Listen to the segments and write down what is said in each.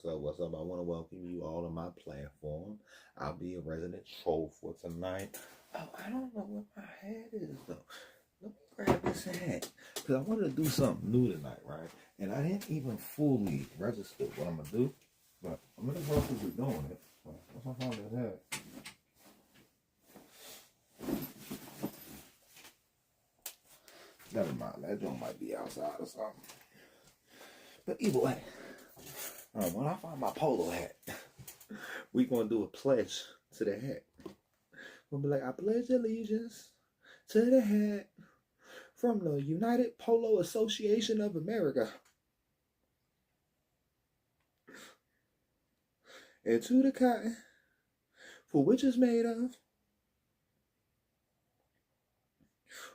So what's up? I want to welcome you all to my platform. I'll be a resident troll for tonight. Oh, I don't know what my hat is though. Let me grab this hat because I wanted to do something new tonight, right? And I didn't even fully register what I'm gonna do, but I'm in the process of doing it. So once I find this hat, never mind. That joint might be outside or something. But either way, when I find my polo hat, we gonna do a pledge to the hat. We'll be like, I pledge allegiance to the hat from the United Polo Association of America and to the cotton for which is made of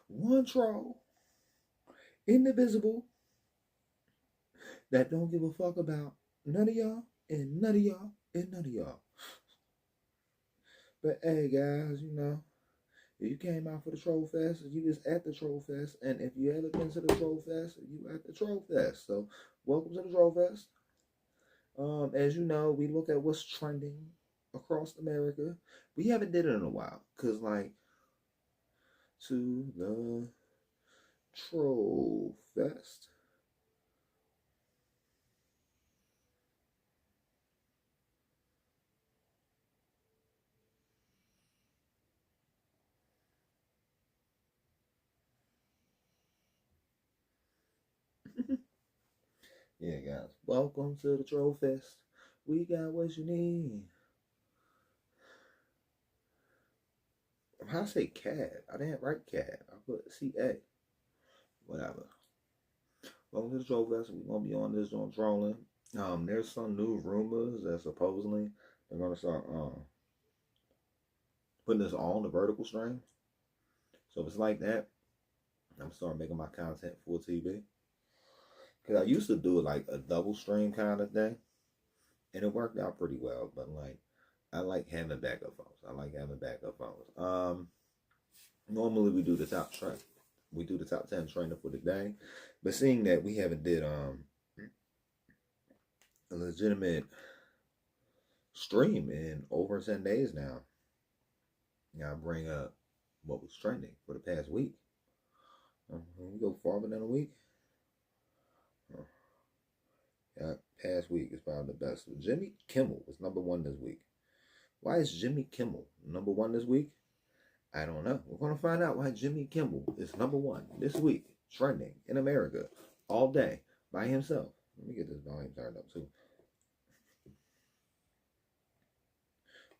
one troll, indivisible, that don't give a fuck about none of y'all and none of y'all and none of y'all. But hey, guys, if you came out for the Troll Fest, you just at the Troll Fest. And if you ever been to the Troll Fest, you at the Troll Fest. So welcome to the Troll Fest. As you know, we look at what's trending across America. We haven't did it in a while. Cause to the Troll Fest. Yeah, guys. Welcome to the Troll Fest. We got what you need. I say cad. I didn't write cad. I put CA. Whatever. Welcome to the Troll Fest. We're gonna be on this on trolling. There's some new rumors that supposedly they're gonna start putting this all on the vertical stream. So if it's like that, I'm starting making my content for TV. Cause I used to do it like a double stream kind of thing, and it worked out pretty well. But I like having backup phones. Normally we do the top trend. We do the top 10 trainer for the day, but seeing that we haven't did a legitimate stream in over 10 days now. I'll bring up what was trending for the past week. We go farther than a week. Past week is probably the best. Jimmy Kimmel was number one this week. Why is Jimmy Kimmel number one this week? I don't know. We're going to find out why Jimmy Kimmel is number one this week, trending in America all day by himself. Let me get this volume turned up too.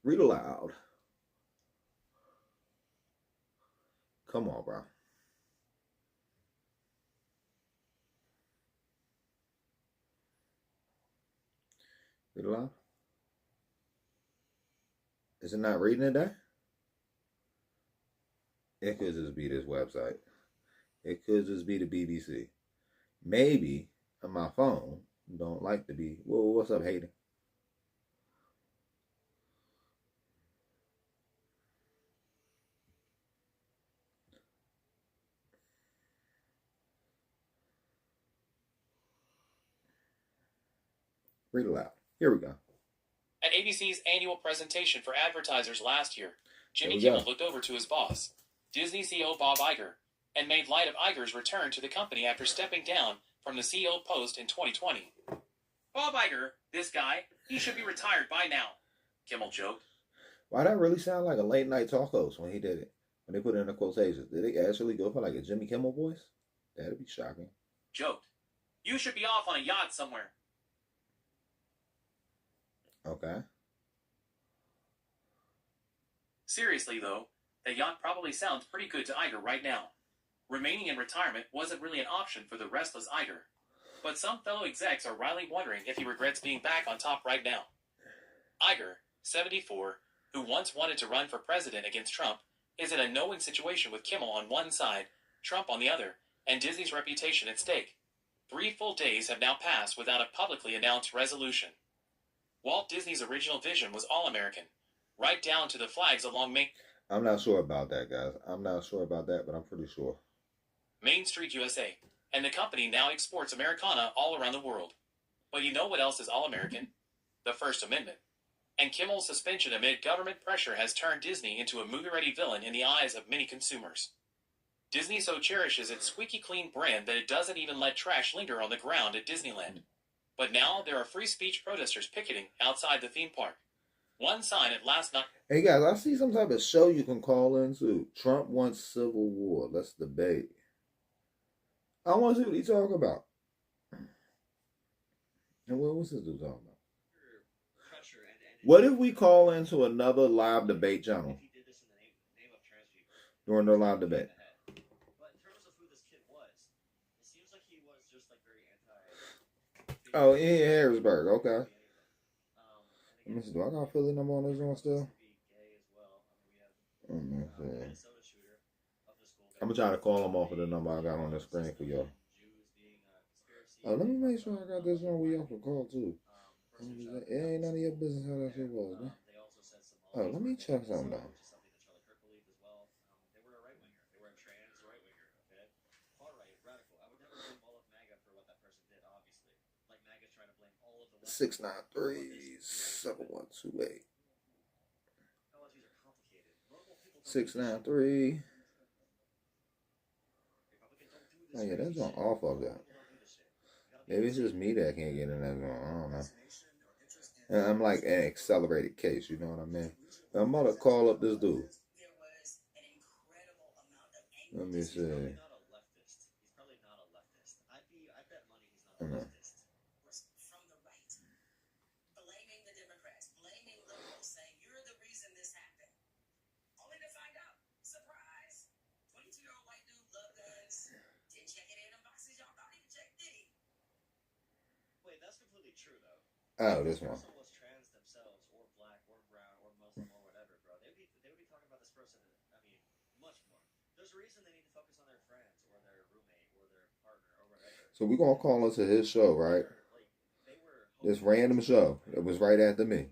Read aloud. Come on, bro. Read aloud. Is it not reading today? It could just be this website. It could just be the BBC. Maybe on my phone don't like to be. Whoa, what's up, Hayden? Read aloud. Here we go. At ABC's annual presentation for advertisers last year, Jimmy Kimmel looked over to his boss, Disney CEO Bob Iger, and made light of Iger's return to the company after stepping down from the CEO post in 2020. Bob Iger, this guy, he should be retired by now, Kimmel joked. Why that really sound like a late night talk host when he did it? When they put it in the quotations, did they actually go for like a Jimmy Kimmel voice? That'd be shocking. Joked. You should be off on a yacht somewhere. Okay. Seriously, though, the yacht probably sounds pretty good to Iger right now. Remaining in retirement wasn't really an option for the restless Iger. But some fellow execs are wryly wondering if he regrets being back on top right now. Iger, 74, who once wanted to run for president against Trump, is in a no-win situation with Kimmel on one side, Trump on the other, and Disney's reputation at stake. 3 full days have now passed without a publicly announced resolution. Walt Disney's original vision was all-American, right down to the flags along Main... I'm not sure about that, guys. I'm not sure about that, but I'm pretty sure. Main Street USA, and the company now exports Americana all around the world. But you know what else is all-American? the First Amendment. And Kimmel's suspension amid government pressure has turned Disney into a movie-ready villain in the eyes of many consumers. Disney so cherishes its squeaky clean brand that it doesn't even let trash linger on the ground at Disneyland. But now there are free speech protesters picketing outside the theme park. One sign at last night. Hey guys, I see some type of show you can call into. Trump wants civil war. Let's debate. I want to see what he's talking about. And what's this dude talking about? What if we call into another live debate channel during the live debate? Oh, in Harrisburg, okay. Let me see, do I got a Philly number on this one still? Let me see. I'm gonna try to call him off of the number I got on the screen for y'all. Oh, let me make sure I got this one where y'all can call too. It ain't none of your business how that shit was, man. Oh, let me check something out. Six 7128. 693. Oh yeah, that's on off of that. Maybe it's just me that can't get in that zone. I don't know. And I'm like an accelerated case, you know what I mean? I'm about to call up this dude. Let me see. Oh, this one. Trans themselves, or black, or brown, or Muslim, or whatever, bro. They would be talking about this person. I mean, much more. There's a reason they need to focus on their friends, or their roommate, or their partner, or whatever. So we're gonna call into his show, right? This random show that was right after me.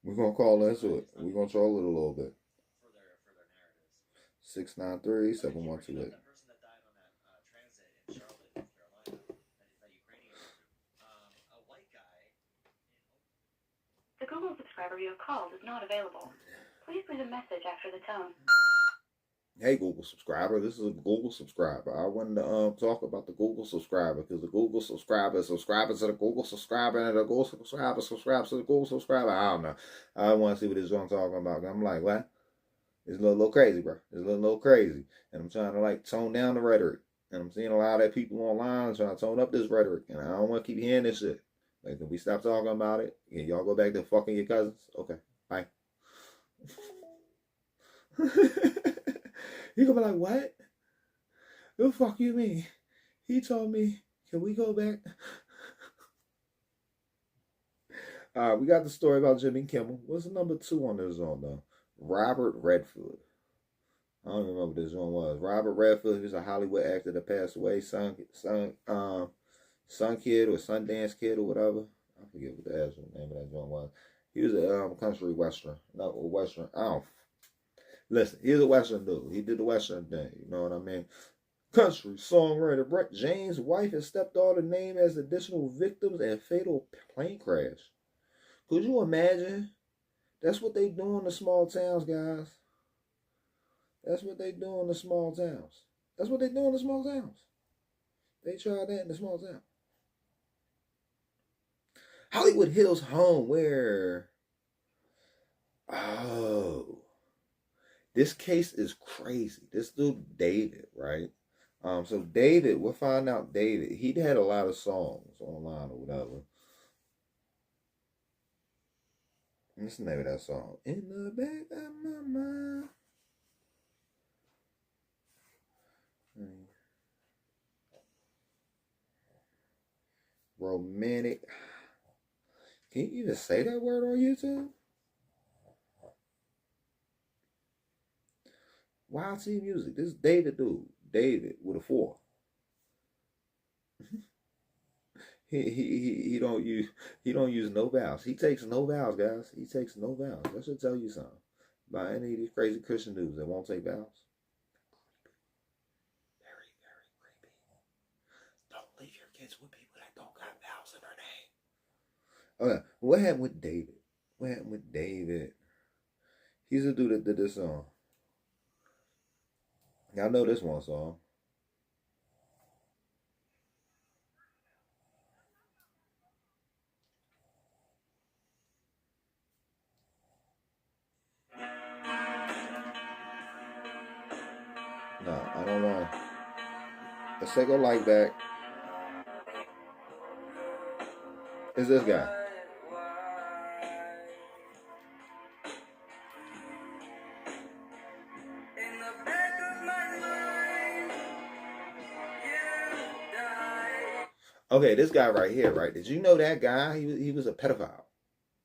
We're gonna call into it. We're gonna troll it a little bit. 693-7128. The Google subscriber you have called is not available. Please leave a message after the tone. Hey Google subscriber, this is a Google subscriber. I wanted to talk about the Google subscriber because the Google subscriber subscribes to the Google subscriber and the Google subscriber subscribes to the Google subscriber. I don't know. I want to see what this is I'm talking about. I'm like, what? It's a little crazy, bro. It's a little crazy. And I'm trying to like tone down the rhetoric. And I'm seeing a lot of that people online trying to tone up this rhetoric. And I don't want to keep hearing this shit. Like, can we stop talking about it? Can y'all go back to fucking your cousins? Okay, bye. You gonna be like, what? The fuck you mean? He told me, can we go back? We got the story about Jimmy Kimmel. What's the number 2 on this one, though? Robert Redford. I don't even remember what this one was. Robert Redford, he was a Hollywood actor that passed away. Sun Kid or Sundance Kid or whatever. I forget what the actual name of that joint was. He was a country western. No, a western. I don't. Listen, he's a western dude. He did the western thing. You know what I mean? Country songwriter Brett James' wife and stepdaughter named as additional victims in fatal plane crash. Could you imagine? That's what they do in the small towns, guys. That's what they do in the small towns. That's what they do in the small towns. They try that in the small town. Hollywood Hills home where... Oh. This case is crazy. This dude, David, right? So David, we'll find out David. He'd had a lot of songs online or whatever. What's the name of that song? In the back of my mind. Romantic. Can you even say that word on YouTube? YT Music. This is David dude. David with a 4. He don't use no vowels. He takes no vowels, guys. He takes no vowels. That should tell you something about any of these crazy Christian dudes that won't take vowels. Very, very creepy. Don't leave your kids with people that don't got vowels in their name. Okay, what happened with David? What happened with David? He's the dude that did this song. Y'all know this one song. No, I don't want. Let's take a light back. It's this guy. Okay, this guy right here, right? Did you know that guy? He was a pedophile.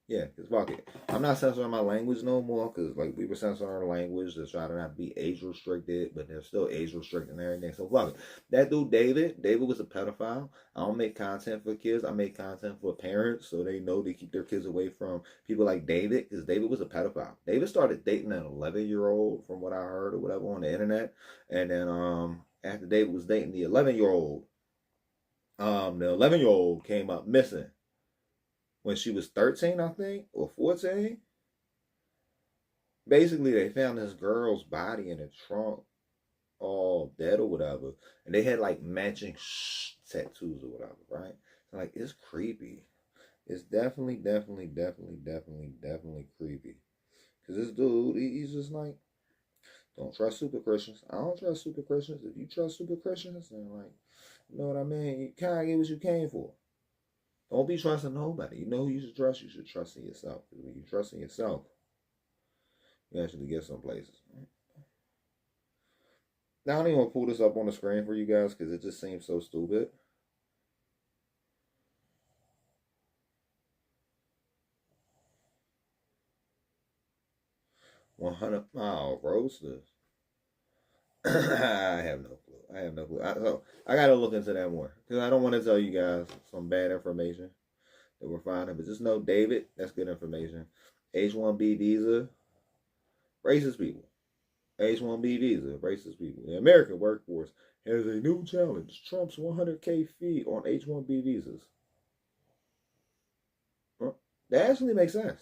Yeah, because fuck it. I'm not censoring my language no more because, like, we were censoring our language to try to not be age restricted, but they're still age restricted and everything. So, fuck it. That dude, David was a pedophile. I don't make content for kids. I make content for parents so they know to keep their kids away from people like David because David was a pedophile. David started dating an 11-year-old, from what I heard or whatever on the internet. And then after David was dating the 11-year-old, the 11-year-old came up missing when she was 13, I think, or 14. Basically, they found this girl's body in the trunk, all dead or whatever, and they had like matching tattoos or whatever, right? So, like, it's creepy. It's definitely creepy. Because this dude, he's just like, don't trust super Christians. I don't trust super Christians. If you trust super Christians, then, like, you know what I mean? You kind of get what you came for. Don't be trusting nobody. You know who you should trust? You should trust in yourself. Because when you trust in yourself, you actually get some places. Now, I don't even want to pull this up on the screen for you guys because it just seems so stupid. $100 roasters. I have no clue. So I got to look into that more because I don't want to tell you guys some bad information that we're finding. But just know, David, that's good information. H-1B visa, racist people. H-1B visa, racist people. The American workforce has a new challenge. Trump's 100K fee on H-1B visas. That actually makes sense.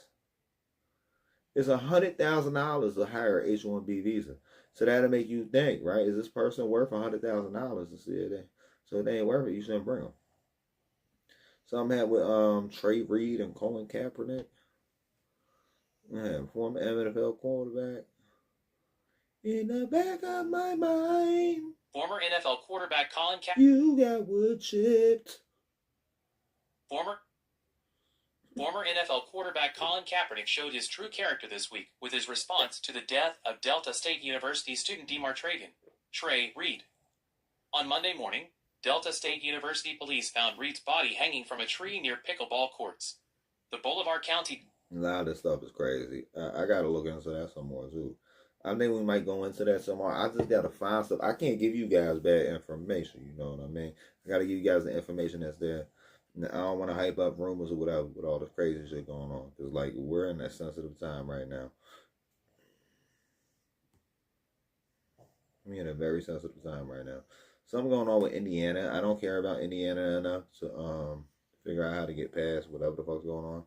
It's $100,000 to hire an H-1B visa. So that'll make you think, right? Is this person worth $100,000 to see it? So if they ain't worth it, you shouldn't bring them. So I'm had with Trey Reed and Colin Kaepernick. Former NFL quarterback. In the back of my mind. Former NFL quarterback Colin Kaepernick. You got wood chipped. Former NFL quarterback Colin Kaepernick showed his true character this week with his response to the death of Delta State University student Demartragan Trey Reed. On Monday morning, Delta State University police found Reed's body hanging from a tree near pickleball courts. The Bolivar County... A lot of this stuff is crazy. I got to look into that some more, too. I think we might go into that some more. I just got to find stuff. I can't give you guys bad information, you know what I mean? I got to give you guys the information that's there. I don't want to hype up rumors or whatever with all this crazy shit going on. Because, like, we're in that sensitive time right now. We're in a very sensitive time right now. Something going on with Indiana. I don't care about Indiana enough to figure out how to get past whatever the fuck's going on.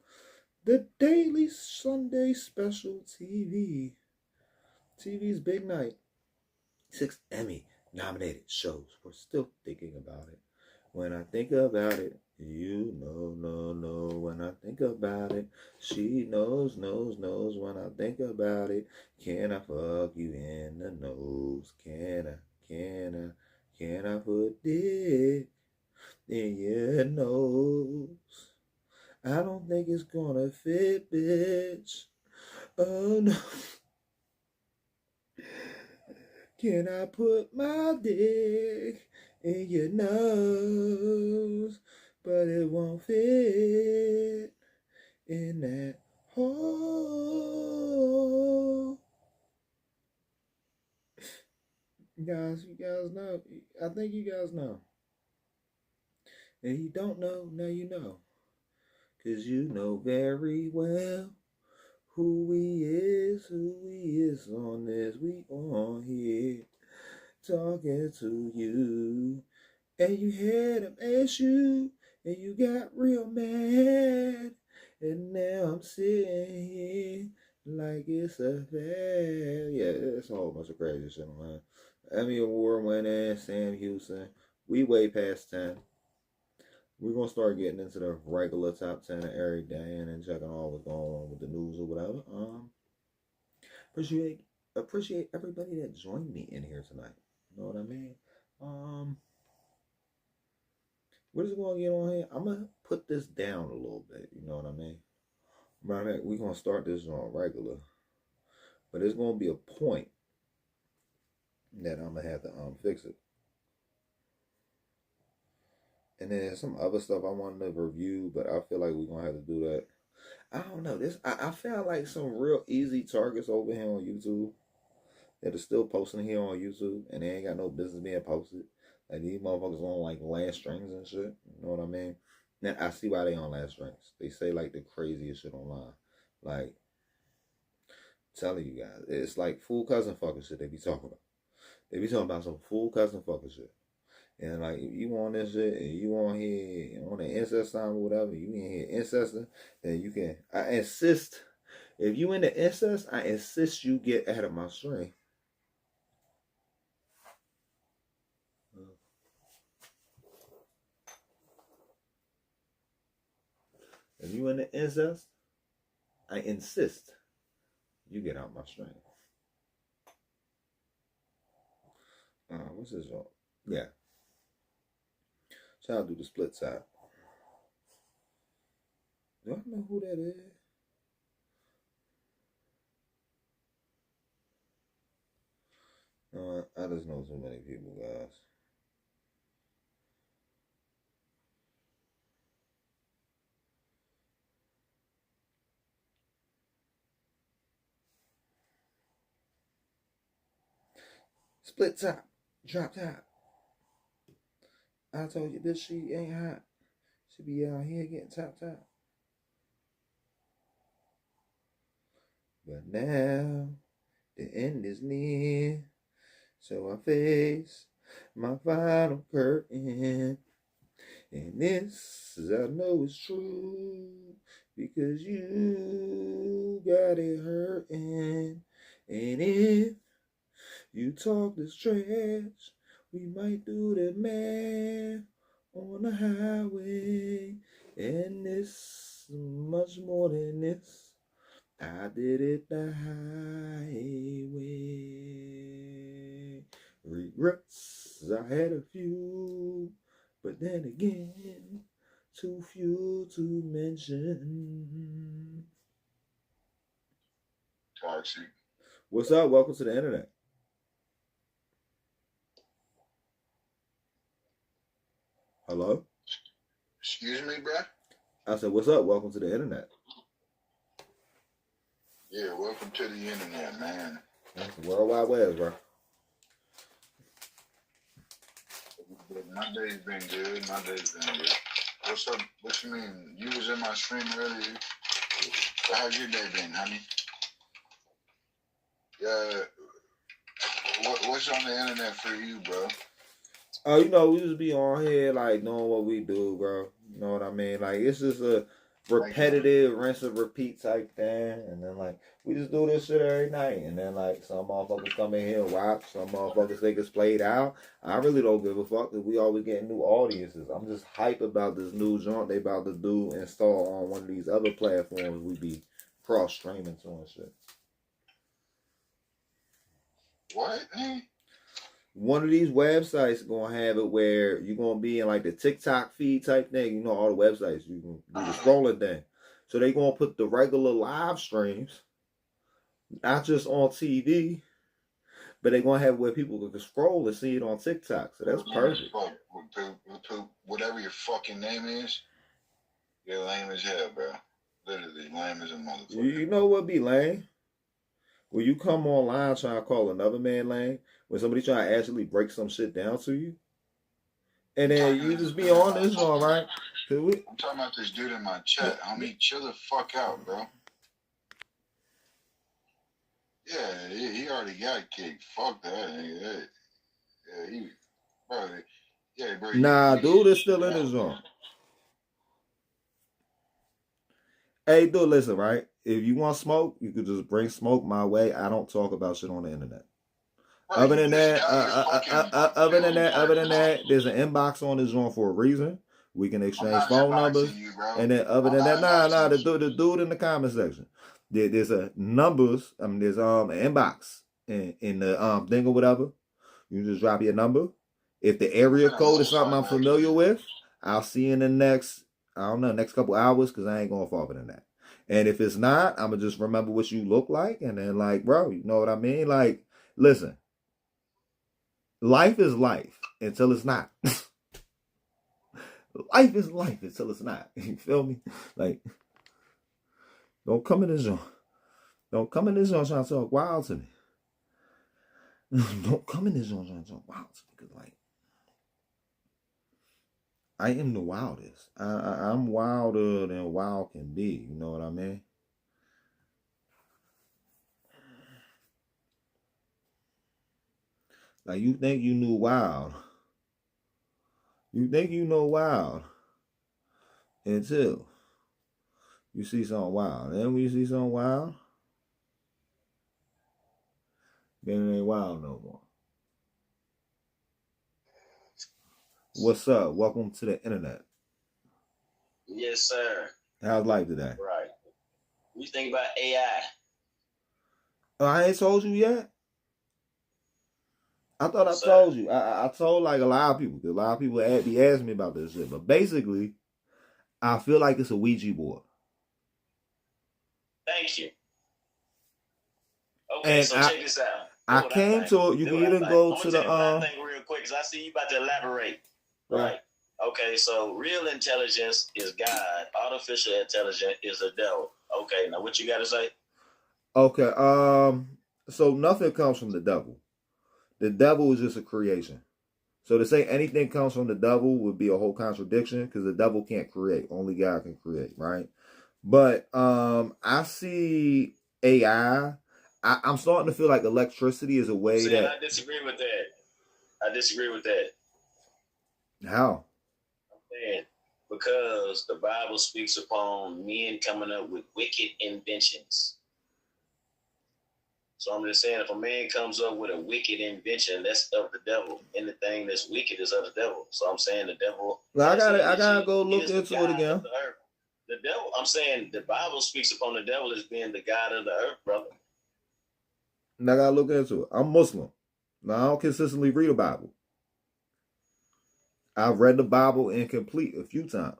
The Daily Sunday Special TV. TV's big night. 6 Emmy-nominated shows. We're still thinking about it. When I think about it, you know. When I think about it, she knows. When I think about it, can I fuck you in the nose? Can I put dick in your nose? I don't think it's gonna fit, bitch. Oh no. Can I put my dick in your nose? But it won't fit in that hole. Guys, you guys know. I think you guys know. And you don't know, now you know. Because you know very well who he is on this. We on here talking to you. And you had him ask you, and you got real mad. And now I'm sitting here like it's a fair. Yeah, it's a whole bunch of crazy shit, man. Emmy Award winning Sam Houston. We way past 10. We're gonna start getting into the regular top 10 of every day and then checking all what's going on with the news or whatever. Appreciate everybody that joined me in here tonight. You know what I mean? We're just gonna get on here. I'm gonna put this down a little bit. You know what I mean? We're gonna start this on regular, but there's gonna be a point that I'm gonna have to fix it. And then there's some other stuff I wanted to review, but I feel like we're gonna have to do that. I don't know. I found like some real easy targets over here on YouTube that are still posting here on YouTube, and they ain't got no business being posted. Like these motherfuckers on like last strings and shit. You know what I mean? Now I see why they on last strings. They say like the craziest shit online. Like, telling you guys, it's like full cousin fucking shit they be talking about. They be talking about some full cousin fucking shit. And like, if you on this shit and you on here on the incest time or whatever, you in here incesting, then you can. I insist. If you into incest, I insist you get out of my stream. If you into incest, I insist you get out my stream. What's this on? Yeah. So I'll do the split side. Do I know who that is? I just know so many people, guys. Split top, drop top. I told you this shit ain't hot. She be out here getting top. But now the end is near, so I face my final curtain. And this, I know it's true, because you got it hurting. And if you talk this trash, we might do the math on the highway. And this, much more than this, I did it the highway. Regrets, I had a few, but then again, too few to mention. Toxic. What's up? Welcome to the internet. Hello? Excuse me, bruh? I said, what's up? Welcome to the internet. Yeah, welcome to the internet, man. That's the World Wide Web, bro. My day's been good. What's up? What you mean? You was in my stream earlier. How's your day been, honey? What's on the internet for you, bro? Oh, you know, we just be on here, like, doing what we do, bro. You know what I mean? Like, it's just a repetitive rinse and repeat type thing. And then, like, we just do this shit every night. And then, like, some motherfuckers come in here and watch. Some motherfuckers think it's played out. I really don't give a fuck because we always getting new audiences. I'm just hype about this new joint they about to do, install on one of these other platforms we be cross-streaming to and shit. What, man? One of these websites gonna have it where you're gonna be in like the TikTok feed type thing. You know, all the websites you can do the scrolling thing. So they gonna put the regular live streams, not just on TV, but they gonna have where people can scroll and see it on TikTok. So that's perfect. Whatever your fucking name is, you're lame as hell, bro. Literally lame as a motherfucker. You know what be lame? When you come online trying to call another man lame, when somebody trying to actually break some shit down to you, and then you just be on this one, right? I'm talking about this dude in my chat. Homie, chill the fuck out, bro. Yeah, he already got kicked. Fuck that. Bro. Nah, dude is still in his zone. Hey, dude, listen, right? If you want smoke, you could just bring smoke my way. I don't talk about shit on the internet. Bro, Other you than just that, got your fucking other pills. than that, there's an inbox on this joint for a reason. We can I'm exchange not phone numbers. inboxing you, bro. And then other I'm than that, not nah, inboxing the you. dude in the comment section. There's a numbers. I mean, there's an inbox in the thing or whatever. You just drop your number. If the I'm area finna code is move something I'm something actually. familiar with, I'll see you in the next, I don't know, next couple hours, because I ain't going farther than that. And if it's not, I'm going to just remember what you look like. And then, like, bro, you know what I mean? Like, listen, life is life until it's not. Life is life until it's not. You feel me? Like, don't come in this joint. Don't come in this joint trying to talk wild to me. Don't come in this joint trying to talk wild to me. Because, like, I am the wildest. I'm wilder than wild can be. You know what I mean? Like, you think you knew wild. You think you know wild until you see something wild. And then when you see something wild, then it ain't wild no more. What's up? Welcome to the internet. Yes, sir. How's life today? Right. What you think about AI? I ain't told you yet. I thought I Sir. told you. I told like a lot of people. Because a lot of people be asking me about this shit. But basically, I feel like it's a Ouija board. Thank you. Okay, And so check this out. I came to it. You can either go to the I think real quick, because I see you about to elaborate. Right. Okay, so real intelligence is God. Artificial intelligence is the devil. Okay, now what you got to say? Okay. So nothing comes from the devil. The devil is just a creation. So to say anything comes from the devil would be a whole contradiction, because the devil can't create. Only God can create, right? But I see AI. I'm starting to feel like electricity is a way See, that. I disagree with that. I disagree with that. How? Man, because the Bible speaks upon men coming up with wicked inventions. So I'm just saying, if a man comes up with a wicked invention, that's of the devil. Anything that's wicked is of the devil. So I'm saying the devil. Well, I gotta go look into it again. The devil. I'm saying the Bible speaks upon the devil as being the God of the earth, brother. And I gotta look into it. I'm Muslim. Now I don't consistently read the Bible. I've read the Bible incomplete a few times.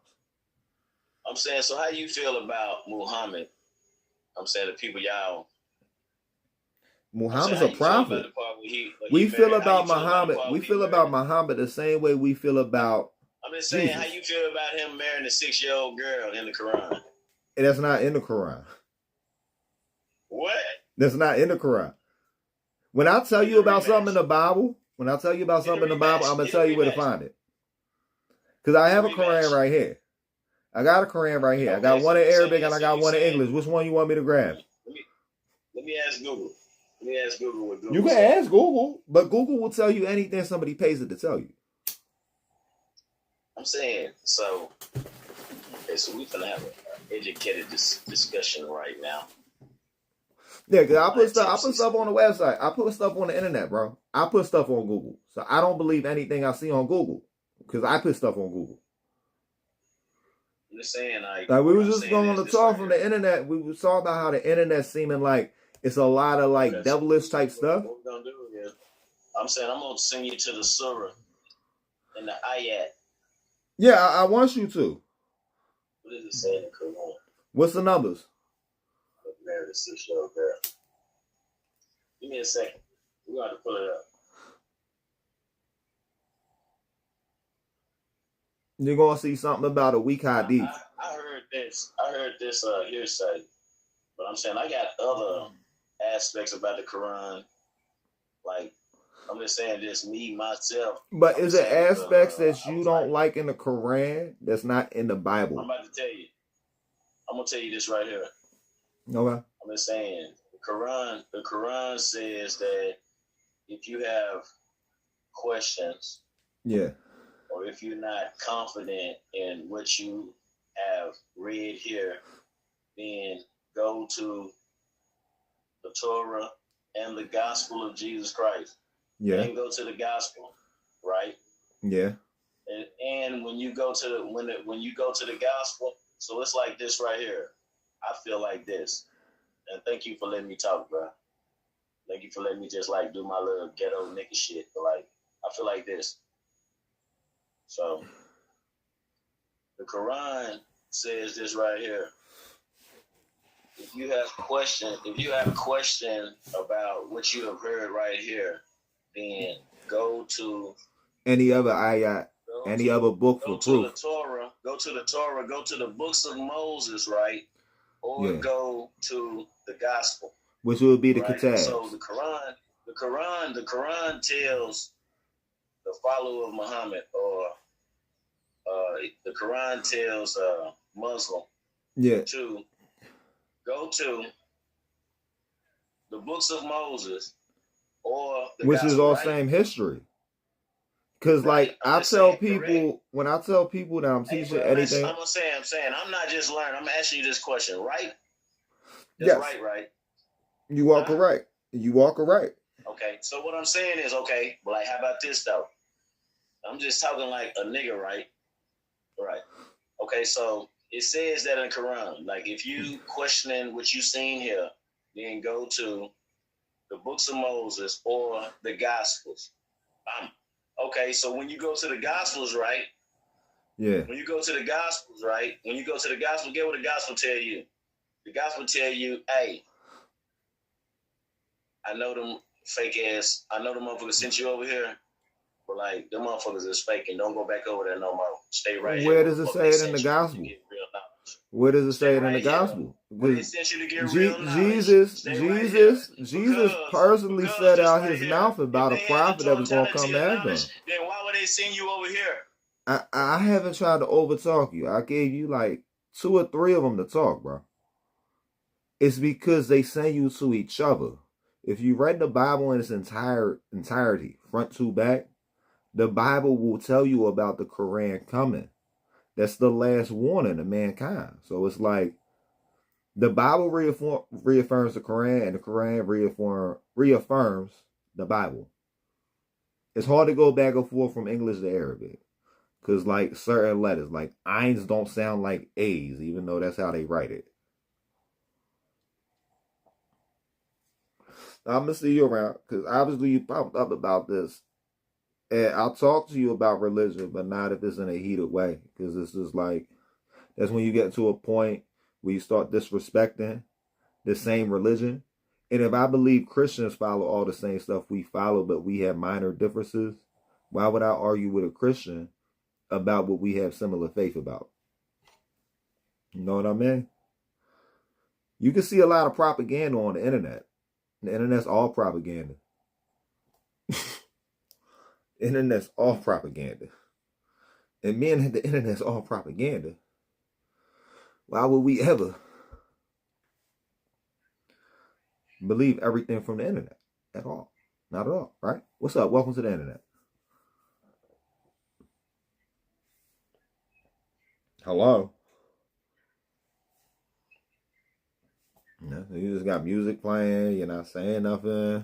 I'm saying, so how you feel about Muhammad? I'm saying the people y'all. Muhammad's a prophet. We feel about Muhammad. We feel about Muhammad the same way we feel about. I'm just saying, how you feel about him marrying a 6-year-old girl in the Quran? And that's not in the Quran. What? That's not in the Quran. When I tell you about something in the Bible, I'm gonna tell you where to find it. Because I have a Quran right here. I got a Quran right here. I got one in Arabic and I got one in English. Which one you want me to grab? Let me ask Google. Let me ask Google what Google. You can ask Google, but Google will tell you anything somebody pays it to tell you. I'm saying, so we're gonna have an educated discussion right now. Yeah, because I put stuff on the website. I put stuff on the internet, bro. I put stuff on Google. So I don't believe anything I see on Google, because I put stuff on Google. I'm just saying, like we were just going to talk from the internet. We were talking about how the internet seeming like it's a lot of like devilish type stuff. What we're gonna do is, I'm saying I'm gonna send you to the surah and the ayat. Yeah, I want you to. What does it say in the Quran? What's the numbers? Married a 6-year-old girl. Give me a second. We're going to pull it up. You're gonna see something about a weak hadith. I heard this hearsay, but I'm saying I got other aspects about the Quran. Like, I'm just saying this, me, myself. But is it aspects that you don't like in the Quran that's not in the Bible? I'm about to tell you. I'm going to tell you this right here. Okay. I'm just saying, the Quran says that if you have questions, yeah, or if you're not confident in what you have read here, being go to the Torah and the gospel of Jesus Christ. Yeah. And go to the gospel, right? Yeah. And when you go to when you go to the gospel, so it's like this right here. I feel like this. And thank you for letting me talk, bro. Thank you for letting me just like do my little ghetto nigga shit. But like I feel like this. So the Quran says this right here. If you have question about what you have heard right here, then go to any other ayat, any other book for proof. Go to the Torah, go to the books of Moses, right? Or go to the gospel. Which would be the right? Kitab. So the Quran tells the follower of Muhammad, or the Quran tells Muslim to go to the books of Moses or the which gospel, is all right? same history. Because like I tell people, when I tell people that I'm teaching anything, I'm saying I'm not just learning. I'm asking you this question, right? Yes. Right. You are correct. You are correct. Okay, so what I'm saying is, okay, but like, how about this though? I'm just talking like a nigga, right? Right. Okay, so it says that in Quran, like if you questioning what you seen here, then go to the books of Moses or the Gospels. Okay, so when you go to the Gospels, right? Yeah. When you go to the Gospels, right? When you go to the Gospel, get what the Gospel tell you. The Gospel tell you, hey, I know them fake ass, I know the motherfuckers sent you over here, but like, them motherfuckers is fake and don't go back over there no more. Stay right here. Where does it say it in the Gospel? Where does it say it in the Gospel? Jesus personally said out his mouth about a prophet that was going to come after him. Then why would they send you over here? I haven't tried to overtalk you. I gave you like 2 or 3 of them to talk, bro. It's because they send you to each other. If you read the Bible in its entirety, front to back, the Bible will tell you about the Quran coming. That's the last warning to mankind. So it's like the Bible reaffirms the Quran, and the Quran reaffirms the Bible. It's hard to go back and forth from English to Arabic. Because like certain letters, like Ein's don't sound like A's, even though that's how they write it. I'm going to see you around, because obviously you popped up about this. And I'll talk to you about religion, but not if it's in a heated way. Because it's just like, that's when you get to a point where you start disrespecting the same religion. And if I believe Christians follow all the same stuff we follow, but we have minor differences, why would I argue with a Christian about what we have similar faith about? You know what I mean? You can see a lot of propaganda on the internet. The internet's all propaganda. Internet's all propaganda. And me and the internet's all propaganda. Why would we ever believe everything from the internet at all? Not at all, right? What's up? Welcome to the internet. Hello? You just got music playing, you're not saying nothing.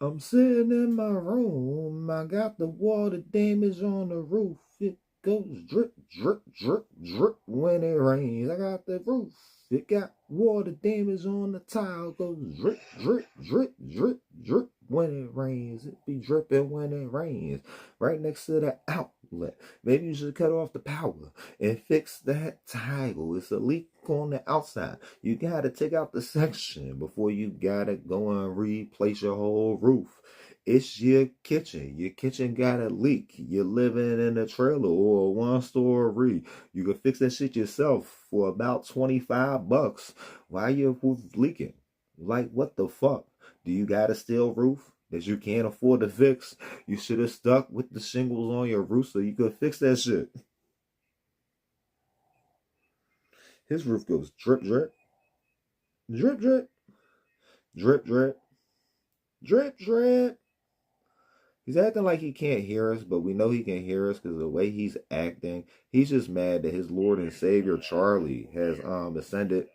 I'm sitting in my room, I got the water damage on the roof. It goes drip, drip, drip, drip when it rains. I got the roof, it got water damage on the tile. Goes drip, drip, drip, drip, drip when it rains. It be dripping when it rains. Right next to the outlet. Maybe you should cut off the power and fix that tile. It's a leak on the outside. You gotta take out the section before you gotta go and replace your whole roof. It's your kitchen. Your kitchen got a leak. You're living in a trailer or a one-story. You can fix that shit yourself for about $25. Why your roof leaking? Like, what the fuck? Do you got a steel roof that you can't afford to fix? You should have stuck with the shingles on your roof so you could fix that shit. His roof goes drip, drip, drip, drip, drip, drip, drip, drip. He's acting like he can't hear us, but we know he can hear us because of the way he's acting. He's just mad that his Lord and Savior Charlie has ascended.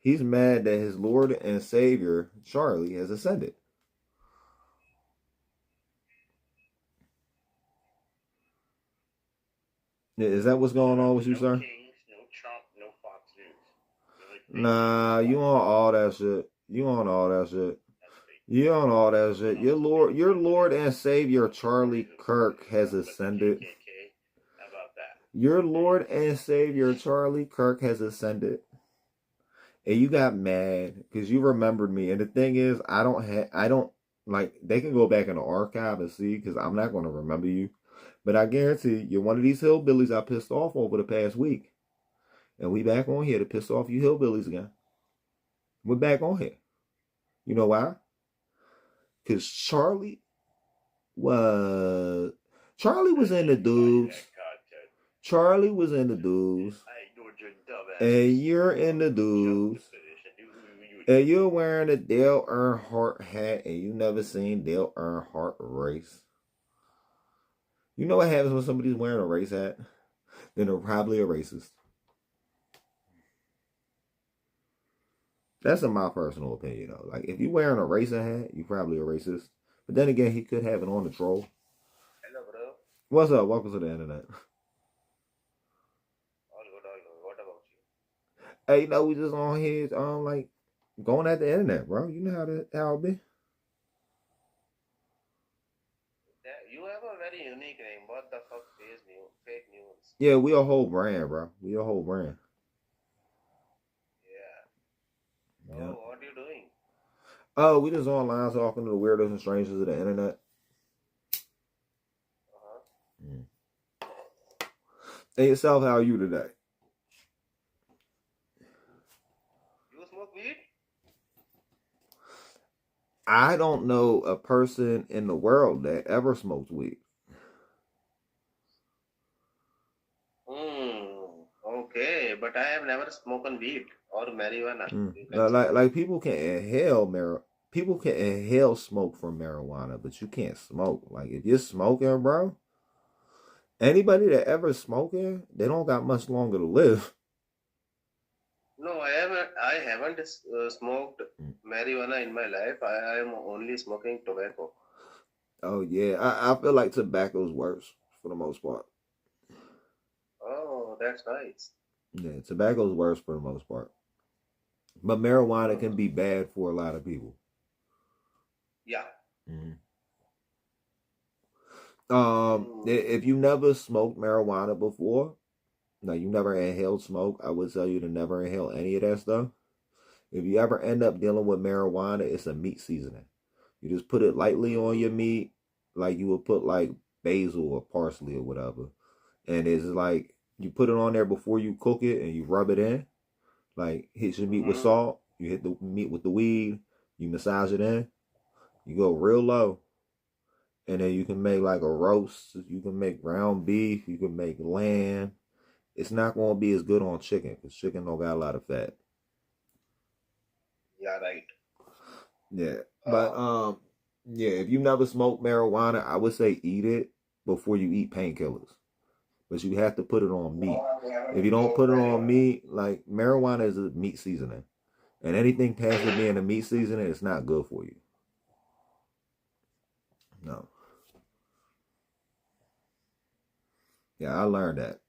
He's mad that his Lord and Savior Charlie has ascended. Is that what's going on with you, sir? Nah, you on all that shit. You on all that shit. You on all that shit. Your Lord and Savior Charlie Kirk has ascended. Your Lord and Savior Charlie Kirk has ascended. And you got mad because you remembered me. And the thing is, I don't like, they can go back in the archive and see because I'm not going to remember you. But I guarantee you're one of these hillbillies I pissed off over the past week. And we back on here to piss off you hillbillies again. We're back on here. You know why? Because Charlie was in the dudes. Charlie was in the dudes. And you're in the dudes. And you're wearing a Dale Earnhardt hat and you never seen Dale Earnhardt race. You know what happens when somebody's wearing a race hat? Then they're probably a racist. That's in my personal opinion, though. Like, if you're wearing a racing hat, you're probably a racist. But then again, he could have it on the troll. Hello, bro. What's up? Welcome to the internet. All good. What about you? Hey, you know, we just on here, like, going at the internet, bro. You know how it be. You have a very unique name. What the fuck is fake news? Yeah, we a whole brand, bro. We a whole brand. Yeah. Yeah. Oh, what are you doing? Oh, we just online talking to the weirdos and strangers of the internet. Hey, yourself, how are you today? You smoke weed? I don't know a person in the world that ever smoked weed. Okay, but I have never smoked weed or marijuana. Like people can inhale smoke from marijuana, but you can't smoke. Like if you're smoking, bro, anybody that ever smoking, they don't got much longer to live. No, I haven't smoked marijuana in my life. I am only smoking tobacco. Oh yeah, I feel like tobacco's worse for the most part. Oh, that's nice. Yeah, tobacco's worse for the most part. But marijuana can be bad for a lot of people. Yeah. If you never smoked marijuana before, now you never inhaled smoke, I would tell you to never inhale any of that stuff. If you ever end up dealing with marijuana, it's a meat seasoning. You just put it lightly on your meat, like you would put like basil or parsley or whatever. And it's like you put it on there before you cook it and you rub it in. Like hit your meat with salt, you hit the meat with the weed, you massage it in, you go real low. And then you can make like a roast, you can make ground beef, you can make lamb. It's not going to be as good on chicken because chicken don't got a lot of fat. Yeah, right. Yeah. But yeah, if you never smoked marijuana, I would say eat it before you eat painkillers. But you have to put it on meat. If you don't put it on meat, like marijuana is a meat seasoning. And anything past it being a meat seasoning, it's not good for you. No. Yeah, I learned that.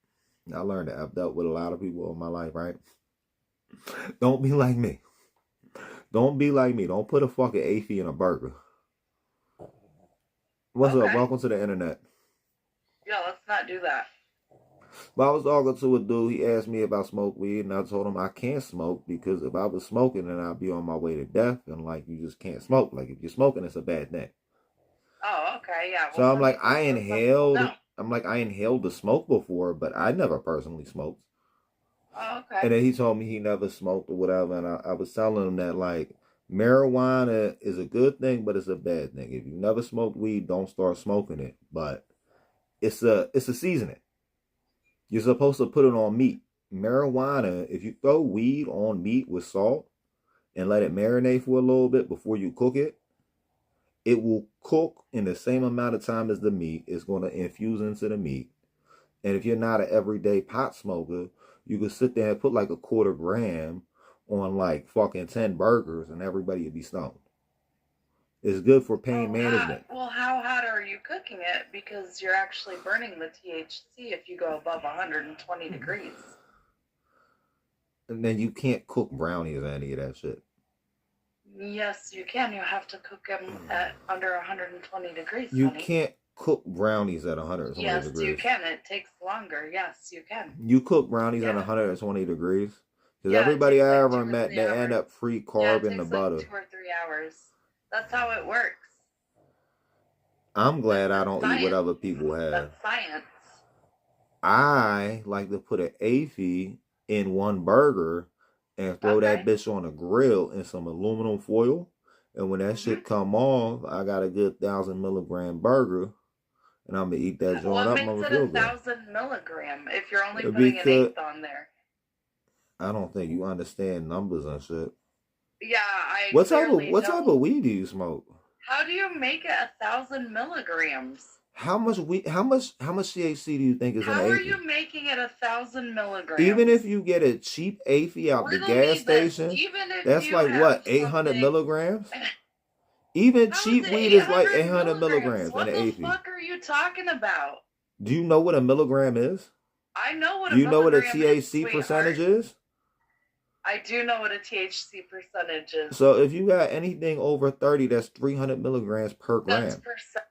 I've dealt with a lot of people in my life, right? Don't be like me. Don't be like me. Don't put a fucking AFI in a burger. What's up? Welcome to the internet. Yeah, let's not do that. But I was talking to a dude. He asked me if I smoke weed, and I told him I can't smoke because if I was smoking, then I'd be on my way to death. And like, you just can't smoke. Like, if you're smoking, it's a bad thing. Oh, okay, yeah. So I'm like, I inhaled. No. I'm like, I inhaled the smoke before, but I never personally smoked. Oh, okay. And then he told me he never smoked or whatever, and I was telling him that like marijuana is a good thing, but it's a bad thing. If you never smoked weed, don't start smoking it. But it's a seasoning. You're supposed to put it on meat. Marijuana, if you throw weed on meat with salt and let it marinate for a little bit before you cook it, it will cook in the same amount of time as the meat. It's going to infuse into the meat. And if you're not an everyday pot smoker, you could sit there and put like a quarter gram on like fucking 10 burgers and everybody would be stoned. It's good for pain management. How hot are you cooking it? Because you're actually burning the THC if you go above 120 degrees. And then you can't cook brownies or any of that shit. Yes, you can. You have to cook them at under 120 degrees. You honey. can't cook brownies at 120 Yes, degrees. you can. It takes longer. Yes, you can. You cook brownies at Yeah. 120 degrees? Because Yeah, it everybody takes I like ever 2 or met, 3 they hours. end up free Yeah, carb it in the takes butter. like 2 or 3 hours. That's how it works. I'm glad I don't eat what Science. other people have. That's science. I like to put an AFI in one burger and throw that Okay. bitch on a grill in some aluminum foil. And when that shit come off, I got a good 1,000 milligram burger. And I'm going to eat that joint What up. makes I'm going it to feel good. 1,000 milligram if you're only putting an eighth on there? I don't think you understand numbers and shit. Yeah, I What type clearly of don't. weed do you smoke? How do you make it 1,000 milligrams? How much THC do you think is in How an are AFI? you making it 1,000 milligrams? Even if you get a cheap AFI out the Riddle gas me this. station, Even if that's you like have what, 800 something- milligrams? Even How cheap is it weed is like 800 800 milligrams What in the an AFI. fuck are you talking about? Do you know what a milligram is? I know what Do you know what a milligram is, THC sweetheart. percentage is? I do know what a THC percentage is. So if you got anything over 30, that's 300 milligrams per That's gram. percent.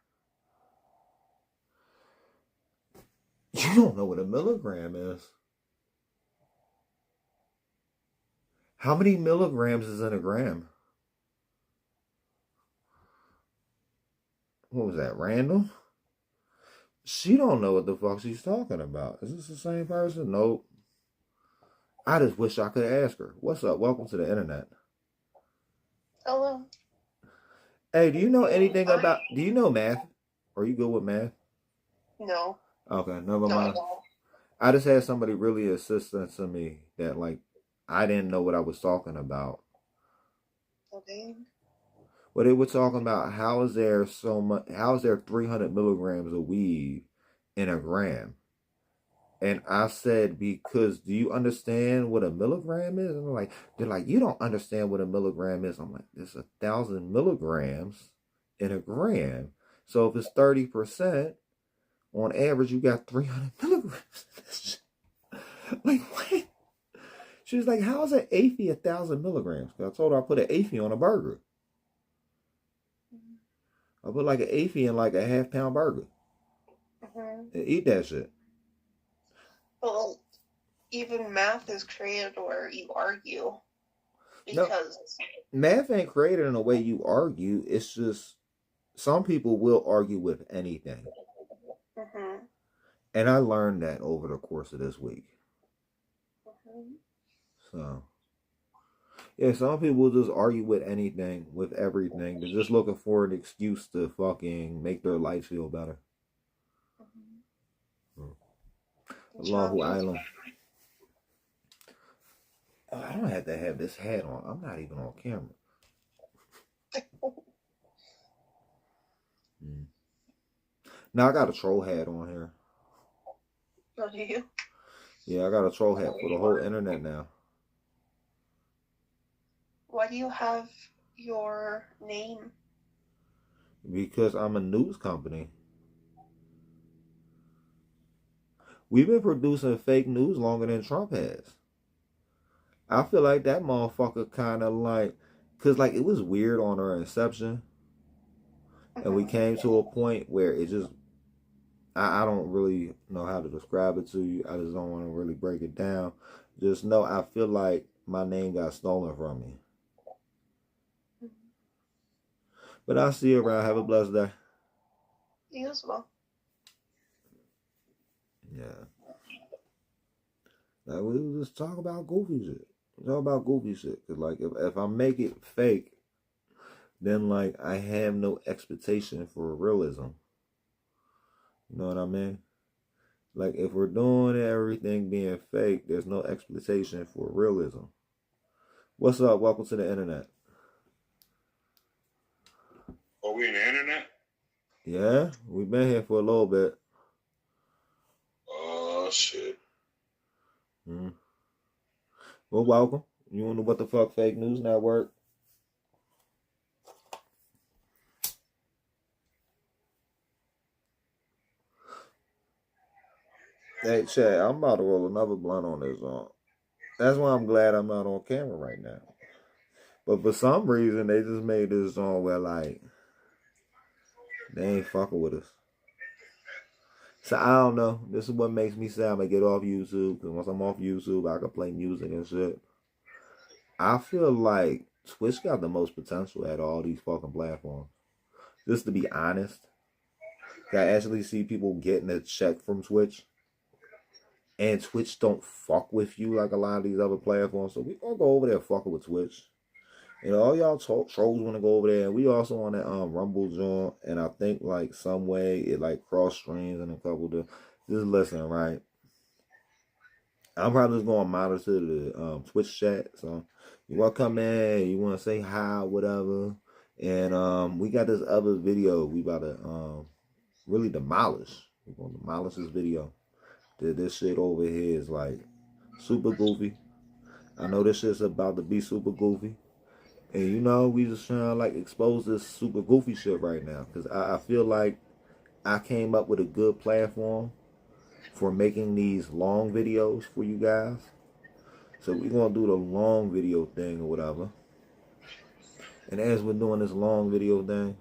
You don't know what a milligram is. How many milligrams is in a gram? What was that, random? She don't know what the fuck she's talking about. Is this the same person? Nope. I just wish I could ask her. What's up? Welcome to the internet. Hello. Hey, do you know anything about, do you know math? Are you good with math? No. Okay, never No, I mind. don't. I just had somebody really assistant to me that like, I didn't know what I was talking about. Okay. Well, they were talking about how is there 300 milligrams of weed in a gram? And I said, because do you understand what a milligram is? And they're like, you don't understand what a milligram is. I'm like, there's 1,000 milligrams in a gram. So if it's 30%, on average, you got 300 milligrams. Like, what? She was like, how is an AFI 1,000 milligrams? Because I told her I put an AFI on a burger. I put like an AFI in like a half-pound burger. Mm-hmm. And eat that shit. But like, even math is created where you argue. Because Math ain't created in a way you argue. It's just some people will argue with anything. mm-hmm. And I learned that over the course of this week. Mm-hmm. So, yeah, some people just argue with anything, with everything. They're just looking for an excuse to fucking make their life feel better. Allahu Island. Oh, I don't have to have this hat on. I'm not even on camera. Now I got a troll hat on here. Oh, do you? Yeah, I got a troll hat for the whole internet now. Why do you have your name? Because I'm a news company. We've been producing fake news longer than Trump has. I feel like that motherfucker kind of like, because like it was weird on our inception. And we came to a point where it just, I don't really know how to describe it to you. I just don't want to really break it down. Just know I feel like my name got stolen from me. But I'll see you around. Have a blessed day. You as well. Yeah. Like, we'll just talk about goofy shit. Talk about goofy shit. Cause like if I make it fake, then like I have no expectation for realism. You know what I mean? Like if we're doing everything being fake, there's no expectation for realism. What's up? Welcome to the internet. Oh, we in the internet? Yeah, we've been here for a little bit. Oh, shit. Well, welcome. You on the What the Fuck Fake News Network. Hey, Chad, I'm about to roll another blunt on this. That's why I'm glad I'm not on camera right now. But for some reason, they just made this song where, like, they ain't fucking with us. So I don't know. This is what makes me say I'm gonna get off YouTube. Because once I'm off YouTube, I can play music and shit. I feel like Twitch got the most potential at all these fucking platforms. Just to be honest. I actually see people getting a check from Twitch. And Twitch don't fuck with you like a lot of these other platforms. So we gonna go over there fucking with Twitch. And all y'all trolls want to go over there. And we also on that Rumble joint. And I think like some way it like cross streams and a couple of. Just listen, right? I'm probably just going to monitor the Twitch chat. So you want to come in, you want to say hi, whatever. And we got this other video we about to really demolish. We're going to demolish this video. This shit over here is like super goofy. I know this shit's about to be super goofy. And you know, we just trying to like expose this super goofy shit right now. Because I feel like I came up with a good platform for making these long videos for you guys. So we're going to do the long video thing or whatever. And as we're doing this long video thing,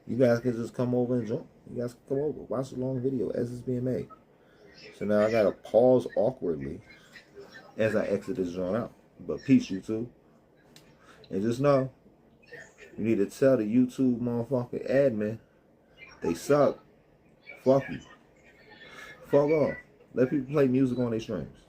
you guys can just come over and join. You guys can come over, watch the long video as it's being made. So now I got to pause awkwardly as I exit this joint out. But peace, YouTube. And just know, you need to tell the YouTube motherfucking admin they suck. Fuck you. Fuck off. Let people play music on their streams.